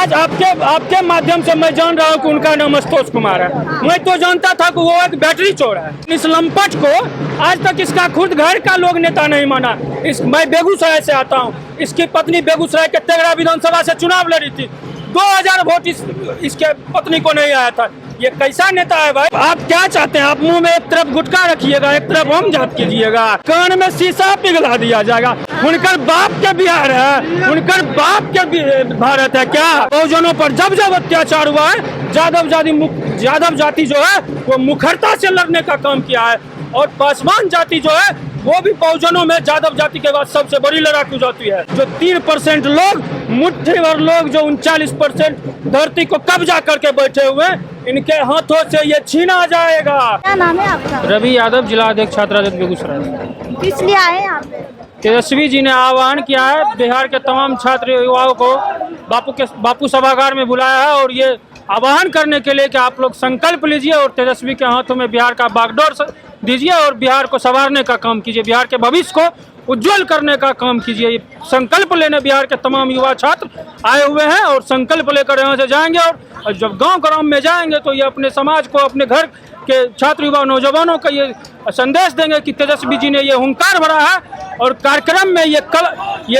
आज आपके माध्यम से मैं जान रहा हूँ कि उनका नाम संतोष कुमार है। मैं तो जानता था कि वो एक बैटरी चोर है। इस लंपट को आज तक इसका खुद घर का लोग नेता नहीं माना। मैं बेगूसराय से आता हूँ, इसकी पत्नी बेगूसराय के तेघड़ा विधानसभा से चुनाव लड़ी थी, 2000 वोट इसके पत्नी को नहीं आया था। ये कैसा नेता है भाई? आप क्या चाहते हैं? आप मुंह में एक तरफ गुटखा रखिएगा, एक तरफ हम जात कीजिएगा, कान में शीशा पिघला दिया जाएगा। उनकर बाप के बिहार है, उनकर बाप के भारत है क्या? बहुजनों पर जब जब अत्याचार हुआ है, यादव जाति जो है वो मुखरता से लड़ने का काम किया है, और पासवान जाति जो है वो भी बहुजनों में यादव जाति के बाद सबसे बड़ी लड़ाकू जाति है। जो 3% लोग, मुट्ठी भर लोग जो 39% धरती को कब्जा करके बैठे हुए, इनके हाथों से ये छीना जाएगा। क्या नाम है आपका? रवि यादव, जिला अध्यक्ष छात्र राजद बेगूसराय। किस लिए आए हैं यहाँ पे? तेजस्वी जी ने आह्वान किया है, बिहार के तमाम छात्र युवाओं को बापू सभागार में बुलाया है, और ये आह्वान करने के लिए कि आप लोग संकल्प लीजिए और तेजस्वी के हाथों में बिहार का बागडोर दीजिए और बिहार को संवारने का काम कीजिए, बिहार के भविष्य को उज्जवल करने का काम कीजिए। संकल्प लेने बिहार के तमाम युवा छात्र आए हुए हैं, और संकल्प लेकर यहाँ से जाएंगे, और जब गांव में जाएंगे तो ये अपने समाज को, अपने घर के छात्र युवा नौजवानों का ये संदेश देंगे कि तेजस्वी जी ने ये हुंकार भरा है, और कार्यक्रम में ये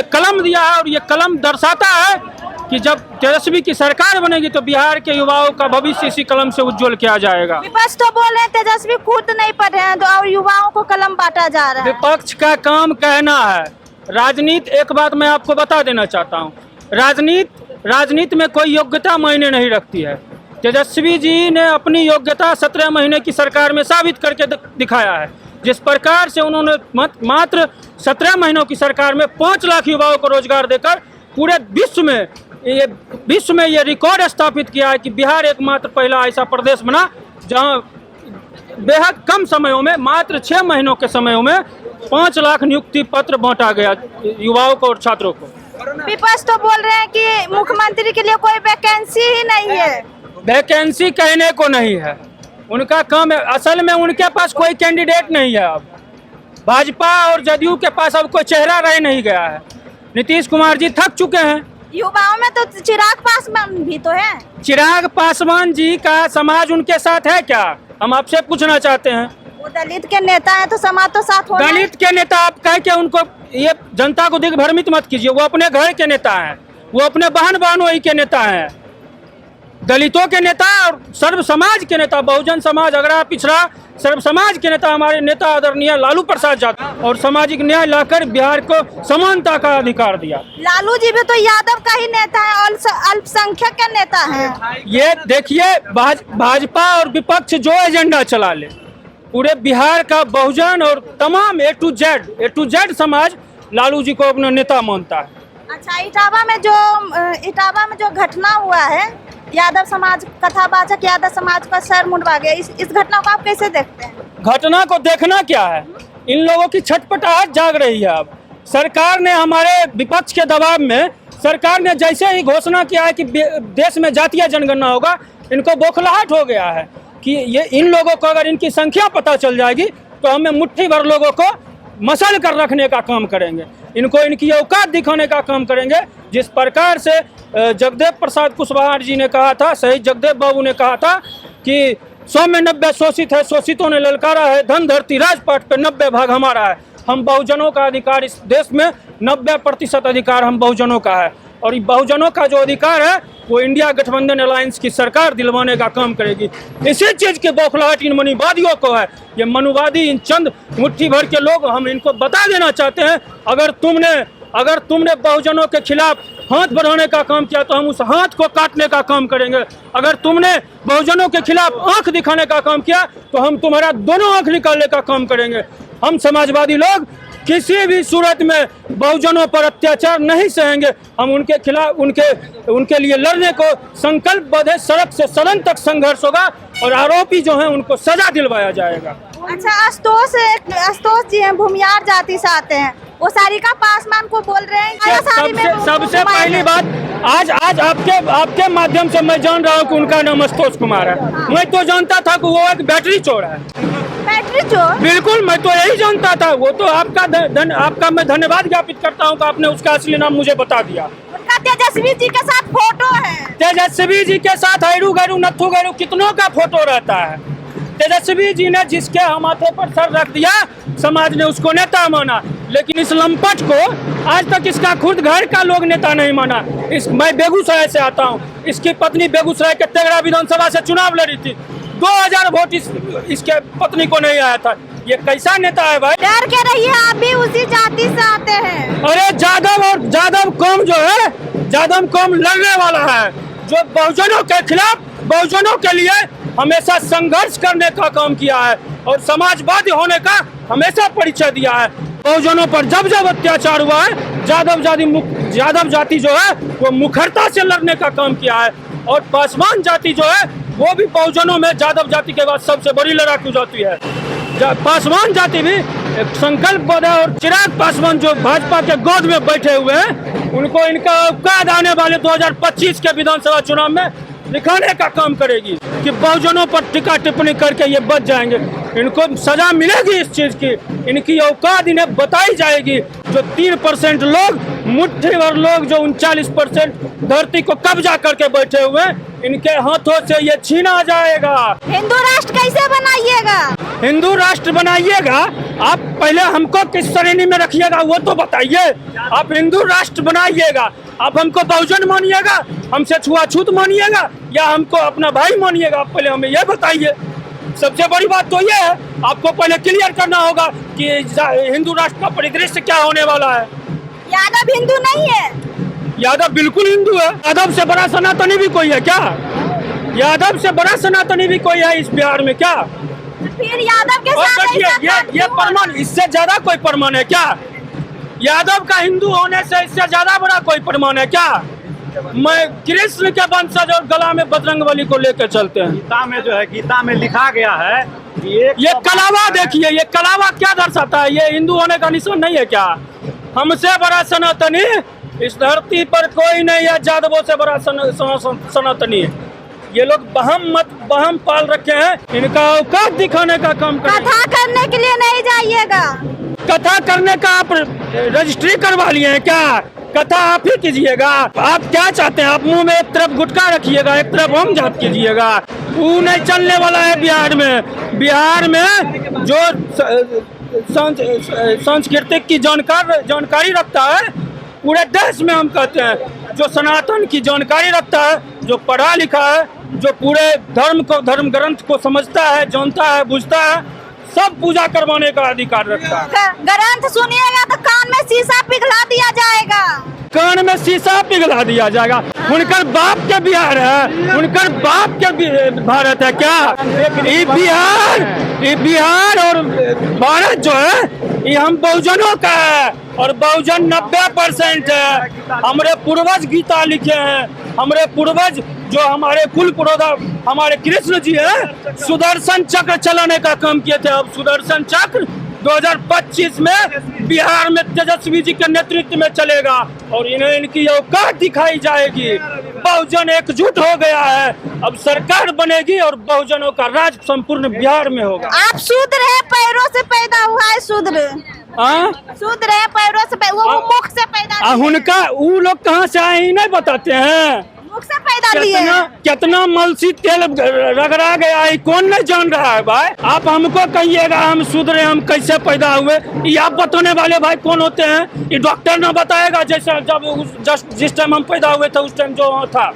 कलम दिया है, और ये कलम दर्शाता है कि जब तेजस्वी की सरकार बनेगी तो बिहार के युवाओं का भविष्य इसी कलम से उज्जवल किया जाएगा। विपक्ष तो बोल रहे हैं तेजस्वी खुद नहीं पढ़े हैं तो और युवाओं को कलम बांटा जा रहा है। विपक्ष का काम कहना है। राजनीति, एक बात मैं आपको बता देना चाहता हूँ, राजनीति में कोई योग्यता मायने नहीं रखती है। तेजस्वी जी ने अपनी योग्यता 17 महीने की सरकार में साबित करके दिखाया है। जिस प्रकार से उन्होंने मात्र 17 महीनों की सरकार में 5 लाख युवाओं को रोजगार देकर पूरे विश्व में ये रिकॉर्ड स्थापित किया है कि बिहार एकमात्र पहला ऐसा प्रदेश बना जहां बेहद कम समयों में, मात्र 6 महीनों के समयों में 5 लाख नियुक्ति पत्र बांटा गया युवाओं को और छात्रों को। विपक्ष तो बोल रहे हैं कि मुख्यमंत्री के लिए कोई वैकेंसी ही नहीं है। वैकेंसी कहने को नहीं है, उनका काम है। असल में उनके पास कोई कैंडिडेट नहीं है। अब भाजपा और जदयू के पास अब कोई चेहरा रह नहीं गया है। नीतीश कुमार जी थक चुके हैं। युवाओं में तो चिराग पासवान भी तो है। चिराग पासवान जी का समाज उनके साथ है क्या? हम आपसे पूछना चाहते हैं। वो दलित के नेता है तो समाज तो साथ होगा। दलित के नेता आप कह के उनको, ये जनता को दिग्भ्रमित मत कीजिए। वो अपने घर के नेता हैं, वो अपने बहनोई के नेता हैं, दलितों के नेता और सर्व समाज के नेता, बहुजन समाज, अगड़ा पिछड़ा सर्व समाज के नेता हमारे नेता आदरणीय लालू प्रसाद यादव, और सामाजिक न्याय लाकर बिहार को समानता का अधिकार दिया। लालू जी भी तो यादव का ही नेता है और अल्पसंख्यक का नेता है। ये देखिए, भाजपा और विपक्ष जो एजेंडा चला ले, पूरे बिहार का बहुजन और तमाम ए टू जेड समाज लालू जी को अपना नेता मानता है। अच्छा, इटावा में जो घटना हुआ है, यादव समाज, कथावाचक यादव समाज का सर मुंडवा गया, इस घटना को आप कैसे देखते हैं? घटना को देखना क्या है, इन लोगों की छटपटाहट जाग रही है। अब सरकार ने, हमारे विपक्ष के दबाव में सरकार ने जैसे ही घोषणा किया है कि देश में जातीय जनगणना होगा, इनको बौखलाहट हो गया है कि ये इन लोगों को अगर इनकी संख्या पता चल जाएगी तो हमें मुट्ठी भर लोगों को मसल कर रखने का काम करेंगे, इनको इनकी औकात दिखाने का काम करेंगे। जिस प्रकार से जगदेव प्रसाद कुशवाहा जी ने कहा था, शहीद जगदेव बाबू ने कहा था कि 100 में 90 शोषित है, शोषितों ने ललकारा है, धन धरती राजपाट पे 90 भाग हमारा है। हम बहुजनों का अधिकार, इस देश में 90% अधिकार हम बहुजनों का है, और बहुजनों का जो अधिकार है वो इंडिया गठबंधन अलायंस की सरकार दिलवाने का काम करेगी। इसी चीज के बौखलाहट इन मनुवादियों को है। ये मनुवादी, इन चंद मुट्ठी भर के लोग, हम इनको बता देना चाहते हैं, अगर तुमने बहुजनों के खिलाफ हाथ बढ़ाने का काम किया तो हम उस हाथ को काटने का काम करेंगे। अगर तुमने बहुजनों के खिलाफ आंख दिखाने का काम किया तो हम तुम्हारा दोनों आंख निकालने का काम करेंगे। हम समाजवादी लोग किसी भी सूरत में बहुजनों पर अत्याचार नहीं सहेंगे। हम उनके खिलाफ, उनके लिए लड़ने को संकल्पबद्ध है। सड़क से सदन तक संघर्ष होगा और आरोपी जो हैं उनको सजा दिलवाया जाएगा। अच्छा, आशुतोष जी हैं, भूमियार जाति से आते हैं, वो सारिका पासवान को बोल रहे हैं। सबसे पहली बात, आज आपके माध्यम से मैं जान रहा हूँ कि उनका नाम संतोष कुमार है। मैं तो जानता था कि वो एक बैटरी चोर है। बैटरी चोर? बिल्कुल, मैं तो यही जानता था। वो तो आपका मैं धन्यवाद ज्ञापित करता हूँ कि आपने उसका असली नाम मुझे बता दिया। उनका तेजस्वी जी के साथ फोटो है। तेजस्वी जी के साथ हैरू गैरू नथु गैरू कितनों का फोटो रहता है। तेजस्वी जी ने जिसके माथे पर सर रख दिया, समाज ने उसको नेता माना, लेकिन इस लंपट को आज तक इसका खुद घर का लोग नेता नहीं माना। मैं बेगूसराय से आता हूँ, इसकी पत्नी बेगूसराय के तेघड़ा विधानसभा से चुनाव लड़ी थी, 2000 वोट इसके पत्नी को नहीं आया था। ये कैसा नेता है भाई? डर के रहिए, आप भी उसी जाति से आते हैं। अरे जादव कौम जो है, जादव कौम लड़ने वाला है, जो बहुजनों के खिलाफ, बहुजनों के लिए हमेशा संघर्ष करने का काम किया है और समाजवादी होने का हमेशा परिचय दिया है। बहुजनों पर जब जब अत्याचार हुआ है, यादव जाति जो है वो मुखरता से लड़ने का काम किया है। और पासवान जाति जो है वो भी बहुजनों में यादव जाति के बाद सबसे बड़ी लड़ाकू जाति है। पासवान जाति भी एक संकल्पबद्ध है और चिराग पासवान जो भाजपा के गोद में बैठे हुए हैं, उनको इनका औकात आने वाले 2025 के विधानसभा चुनाव में दिखाने का काम करेगी कि बहुजनों पर टीका टिप्पणी करके ये बच जाएंगे। इनको सजा मिलेगी इस चीज की, इनकी औकात इन्हें बताई जाएगी। जो 3% लोग, मुट्ठी भर लोग जो 39% धरती को कब्जा करके बैठे हुए हैं, इनके हाथों से ये छीना जाएगा। हिंदू राष्ट्र कैसे बनाइएगा? हिंदू राष्ट्र बनाइएगा, आप पहले हमको किस श्रेणी में रखिएगा वो तो बताइए। आप हिंदू राष्ट्र बनाइएगा, आप हमको बहुजन मानिएगा, हमसे छुआछूत मानिएगा, या हमको अपना भाई मानिएगा? आप पहले हमें ये बताइए। सबसे बड़ी बात तो ये है, आपको पहले क्लियर करना होगा कि हिंदू राष्ट्र का परिदृश्य क्या होने वाला है। यादव हिंदू नहीं है? यादव बिल्कुल हिंदू है। यादव से बड़ा सनातनी भी कोई है क्या? यादव से बड़ा सनातनी भी कोई है इस बिहार में क्या? फिर यादव के साथ ये प्रमाण, इससे ज्यादा कोई प्रमाण है क्या? यादव का हिंदू होने से इससे ज्यादा बड़ा कोई प्रमाण है क्या? मैं कृष्ण के वंशज और गला में बजरंगबली को लेकर चलते हैं। गीता में जो है, गीता में लिखा गया है ये कलावा देखिए, ये कलावा क्या दर्शाता है? ये हिंदू होने का निशान नहीं है क्या? हमसे बड़ा सनातनी इस धरती पर कोई नहीं है, यादवों से बड़ा सनातनी है। ये लोग बहम पाल रखे हैं, इनका औकात दिखाने का काम करें। कथा करने के लिए नहीं जाइएगा। कथा करने का आप रजिस्ट्री करवा लिए हैं क्या? कथा आप ही कीजिएगा। आप क्या चाहते हैं? आप मुंह में एक तरफ गुटखा रखिएगा, एक तरफ हम जात कीजिएगा। वो नहीं चलने वाला है बिहार में। बिहार में जो सांस्कृतिक की जानकारी रखता है, पूरे देश में हम कहते हैं, जो सनातन की जानकारी रखता है, जो पढ़ा लिखा है, जो पूरे धर्म ग्रंथ को समझता है, जानता है, बुझता है, सब पूजा करवाने का अधिकार रखता है। ग्रंथ सुनिएगा तो कान में शीशा पिघला दिया जाएगा। कान में शीशा पिघला दिया जाएगा। उनकर बाप के बिहार है, उनकर बाप के भारत है क्या? ये बिहार और भारत जो है ये हम बहुजनों का है, और बहुजन 90% है। हमारे पूर्वज गीता लिखे हैं, हमारे पूर्वज जो हमारे कुल पुरोधा हमारे कृष्ण जी है, सुदर्शन चक्र चलाने का काम किए थे। अब सुदर्शन चक्र 2025 में बिहार में तेजस्वी जी के नेतृत्व में चलेगा और इन्हें इनकी औकात दिखाई जाएगी। बहुजन एकजुट हो गया है, अब सरकार बनेगी और बहुजनों का राज संपूर्ण बिहार में होगा। आप शूद्र है, पैरों से पैदा हुआ है शूद्र। शूद्र है, पैरों से वो मुख से पैदा। उनका वो लोग कहाँ से आए ही नहीं बताते हैं। मुख से पैदा लिए। कितना मलसी तेल रगड़ा गया है, कौन नहीं जान रहा है भाई? आप हमको कहिएगा हम शूद्र हैं, हम कैसे पैदा हुए, ये आप बताने वाले भाई कौन होते हैं? ये डॉक्टर ना बताएगा। जैसे जब जिस टाइम हम पैदा हुए थे उस टाइम जो था,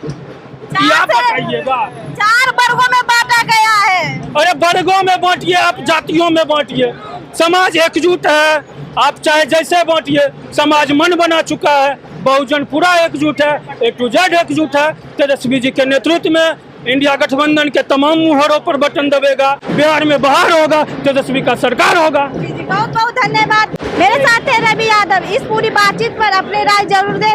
ये आप बताइएगा। 4 वर्गों में बांटा गया है। अरे वर्गों में बांटिए, आप जातियों में बांटिए। समाज एकजुट है, आप चाहे जैसे बांटिए, समाज मन बना चुका है। बहुजन पूरा एकजुट है, A to Z एकजुट है। तेजस्वी जी के नेतृत्व में इंडिया गठबंधन के तमाम मुहरों पर बटन दबेगा, बिहार में बाहर होगा, तेजस्वी का सरकार होगा। बहुत बहुत धन्यवाद। मेरे साथ है रवि यादव। इस पूरी बातचीत पर अपनी राय जरूर दें।